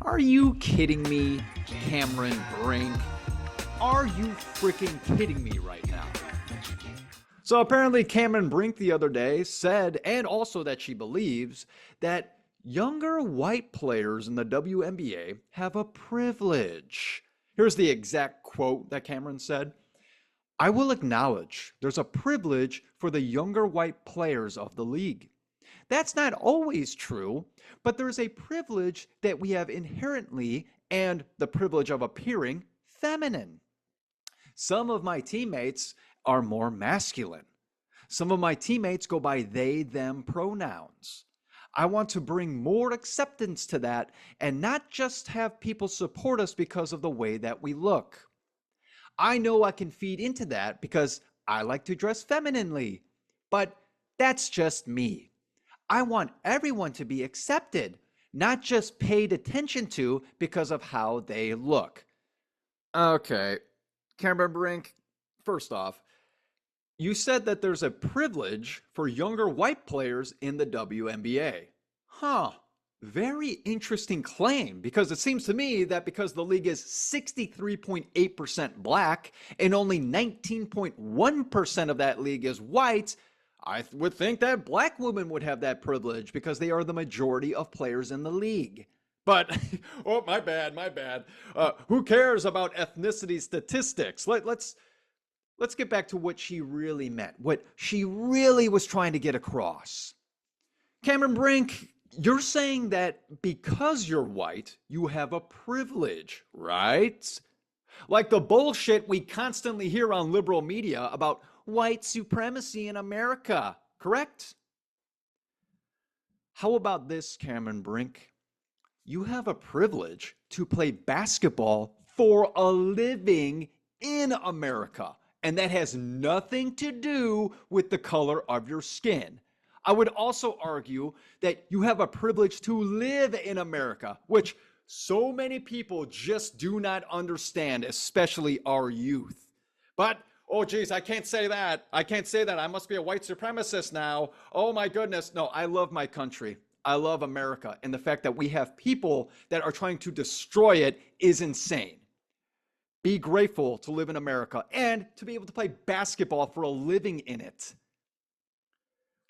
Are you kidding me, Cameron Brink? Are you freaking kidding me right now? So apparently Cameron Brink the other day said, and also that she believes, that younger white players in the WNBA have a privilege. Here's the exact quote that Cameron said. I will acknowledge there's a privilege for the younger white players of the league. That's not always true, but there's a privilege that we have inherently and the privilege of appearing feminine. Some of my teammates are more masculine. Some of my teammates go by they, them pronouns. I want to bring more acceptance to that and not just have people support us because of the way that we look. I know I can feed into that because I like to dress femininely, but that's just me. I want everyone to be accepted, not just paid attention to because of how they look. Okay, Cameron Brink, first off, you said that there's a privilege for younger white players in the WNBA. Huh. Very interesting claim, because it seems to me that because the league is 63.8% black and only 19.1% of that league is white, I would think that black women would have that privilege because they are the majority of players in the league. But, oh, my bad. Who cares about ethnicity statistics? Let's get back to what she really meant, what she really was trying to get across. Cameron Brink, you're saying that because you're white, you have a privilege, right? Like the bullshit we constantly hear on liberal media about white supremacy in America, correct? How about this, Cameron Brink? You have a privilege to play basketball for a living in America, and that has nothing to do with the color of your skin. I would also argue that you have a privilege to live in America, which so many people just do not understand, especially our youth. But, oh geez, I can't say that. I must be a white supremacist now. Oh my goodness. No, I love my country. I love America. And the fact that we have people that are trying to destroy it is insane. Be grateful to live in America and to be able to play basketball for a living in it.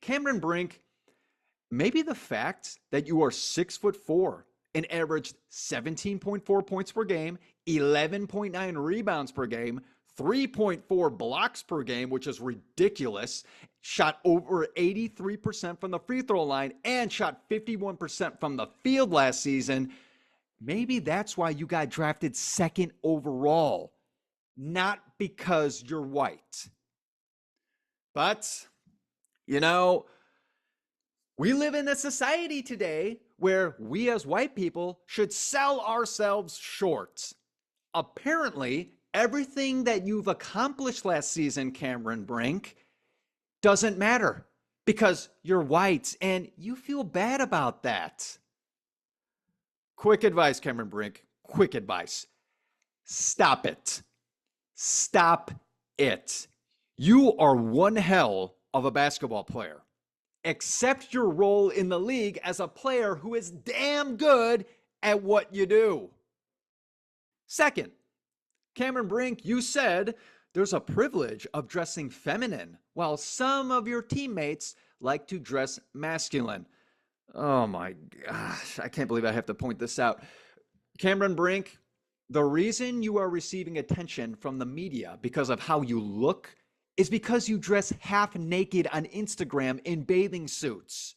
Cameron Brink, maybe the fact that you are 6'4" and averaged 17.4 points per game, 11.9 rebounds per game, 3.4 blocks per game, which is ridiculous, shot over 83% from the free throw line, and shot 51% from the field last season. Maybe that's why you got drafted second overall, not because you're white. But you know, we live in a society today where we as white people should sell ourselves short. Apparently, everything that you've accomplished last season, Cameron Brink, doesn't matter because you're white and you feel bad about that. Quick advice, Cameron Brink. Quick advice. Stop it. Stop it. You are one hell of a basketball player. Accept your role in the league as a player who is damn good at what you do. Second, Cameron Brink, you said there's a privilege of dressing feminine while some of your teammates like to dress masculine. Oh my gosh, I can't believe I have to point this out. Cameron Brink, the reason you are receiving attention from the media because of how you look is because you dress half naked on Instagram in bathing suits.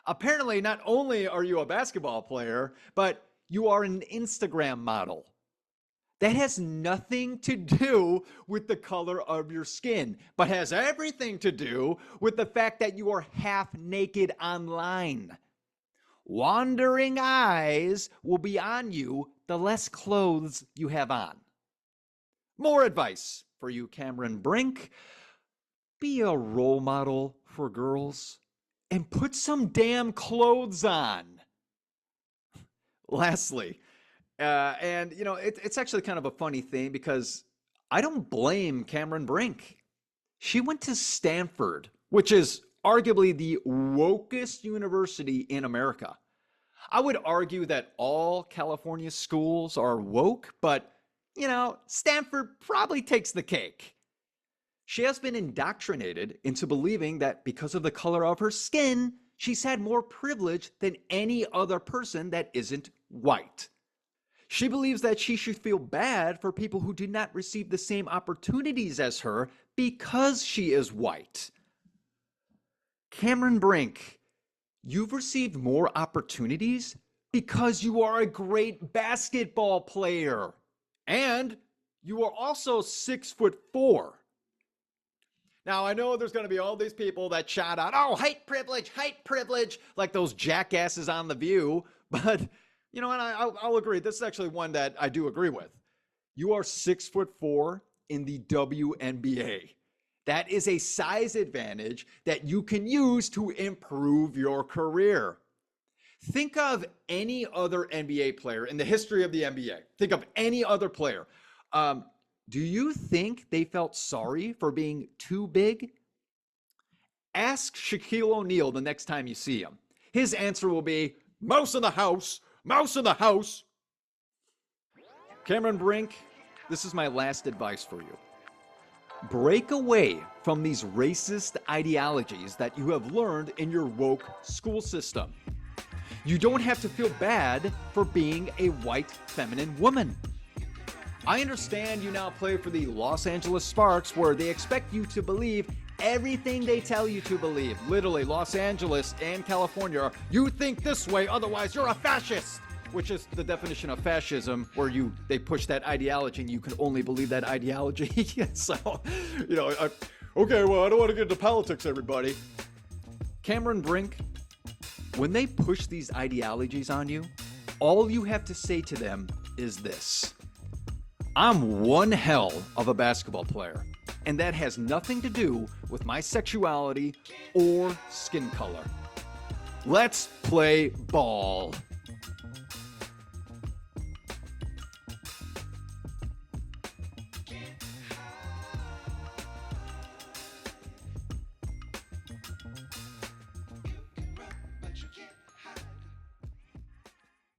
Apparently, not only are you a basketball player, but you are an Instagram model. That has nothing to do with the color of your skin, but has everything to do with the fact that you are half naked online. Wandering eyes will be on you the less clothes you have on. More advice for you, Cameron Brink. Be a role model for girls and put some damn clothes on. Lastly, it's actually kind of a funny thing because I don't blame Cameron Brink. She went to Stanford, which is arguably the wokest university in America. I would argue that all California schools are woke, but, Stanford probably takes the cake. She has been indoctrinated into believing that because of the color of her skin, she's had more privilege than any other person that isn't white. She believes that she should feel bad for people who did not receive the same opportunities as her because she is white. Cameron Brink, you've received more opportunities because you are a great basketball player. And you are also 6'4". Now, I know there's going to be all these people that shout out, oh, height privilege, like those jackasses on The View. But, and I'll agree. This is actually one that I do agree with. You are 6'4" in the WNBA. That is a size advantage that you can use to improve your career. Think of any other NBA player in the history of the NBA. Think of any other player. Do you think they felt sorry for being too big? Ask Shaquille O'Neal the next time you see him. His answer will be, mouse in the house, mouse in the house. Cameron Brink, this is my last advice for you. Break away from these racist ideologies that you have learned in your woke school system. You don't have to feel bad for being a white feminine woman. I understand you now play for the Los Angeles Sparks, where they expect you to believe everything they tell you to believe. Literally, Los Angeles and California, you think this way, otherwise you're a fascist, which is the definition of fascism, where they push that ideology and you can only believe that ideology. So, okay, well, I don't want to get into politics, everybody. Cameron Brink, when they push these ideologies on you, all you have to say to them is this: I'm one hell of a basketball player, and that has nothing to do with my sexuality or skin color. Let's play ball.